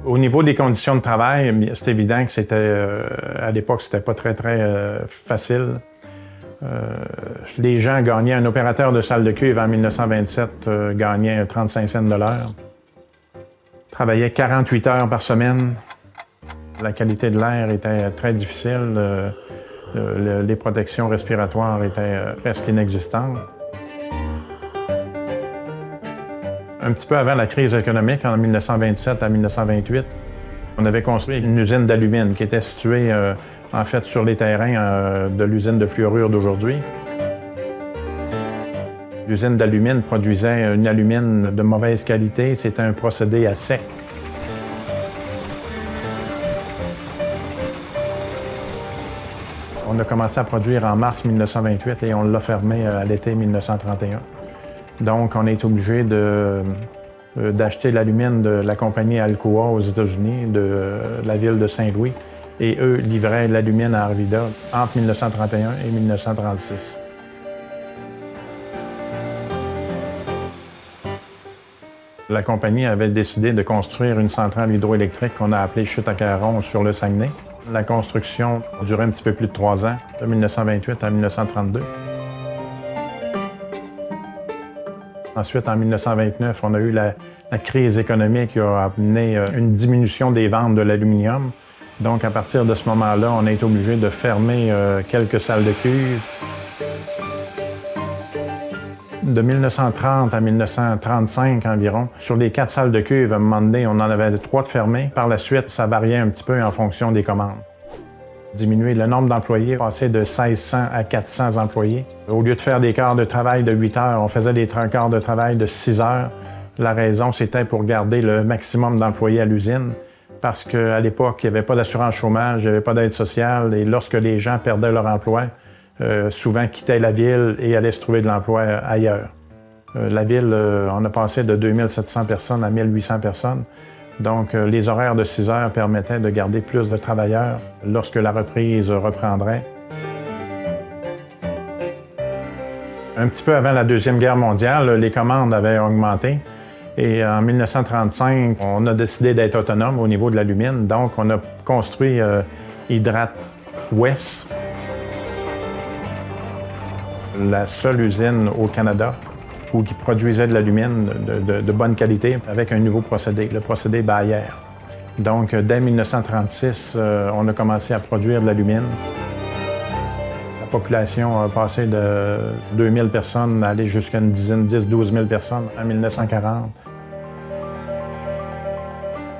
Au niveau des conditions de travail, c'est évident que c'était, à l'époque, c'était pas très facile. Les gens gagnaient, un opérateur de salle de cuivre en 1927 gagnait 35 cents de l'heure. Travaillait 48 heures par semaine. La qualité de l'air était très difficile. Les protections respiratoires étaient presque inexistantes. Un petit peu avant la crise économique, en 1927 à 1928, on avait construit une usine d'alumine qui était située en fait sur les terrains de l'usine de fluorure d'aujourd'hui. L'usine d'alumine produisait une alumine de mauvaise qualité. C'était un procédé à sec. On a commencé à produire en mars 1928 et on l'a fermé à l'été 1931. Donc, on est obligé d'acheter l'alumine de la compagnie Alcoa aux États-Unis, de la ville de Saint-Louis, et eux livraient l'alumine à Arvida entre 1931 et 1936. La compagnie avait décidé de construire une centrale hydroélectrique qu'on a appelée Chute à Caron sur le Saguenay. La construction a duré un petit peu plus de 3 ans, de 1928 à 1932. Ensuite, en 1929, on a eu la crise économique qui a amené une diminution des ventes de l'aluminium. Donc, à partir de ce moment-là, on a été obligé de fermer quelques salles de cuivre. De 1930 à 1935 environ, sur les 4 salles de cuivre, à un moment donné, on en avait 3 de fermées. Par la suite, ça variait un petit peu en fonction des commandes. Diminuer le nombre d'employés, passer de 1600 à 400 employés. Au lieu de faire des quarts de travail de 8 heures, on faisait des quarts de travail de 6 heures. La raison, c'était pour garder le maximum d'employés à l'usine, parce qu'à l'époque, il n'y avait pas d'assurance chômage, il n'y avait pas d'aide sociale, et lorsque les gens perdaient leur emploi, souvent quittaient la ville et allaient se trouver de l'emploi ailleurs. La ville, on a passé de 2700 personnes à 1800 personnes. Donc, les horaires de 6 heures permettaient de garder plus de travailleurs lorsque la reprise reprendrait. Un petit peu avant la Deuxième Guerre mondiale, les commandes avaient augmenté. Et en 1935, on a décidé d'être autonome au niveau de l'alumine. Donc, on a construit Hydrate West, la seule usine au Canada qui produisait de l'alumine de bonne qualité avec un nouveau procédé, le procédé Bayer. Donc, dès 1936, on a commencé à produire de l'alumine. La population a passé de 2000 personnes à aller jusqu'à une dizaine, 10-12 000 personnes en 1940.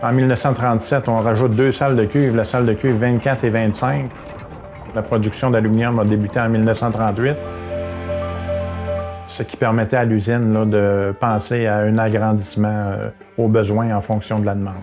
En 1937, on rajoute 2 salles de cuivre, la salle de cuivre 24 et 25. La production d'aluminium a débuté en 1938. Ce qui permettait à l'usine de penser à un agrandissement aux besoins en fonction de la demande.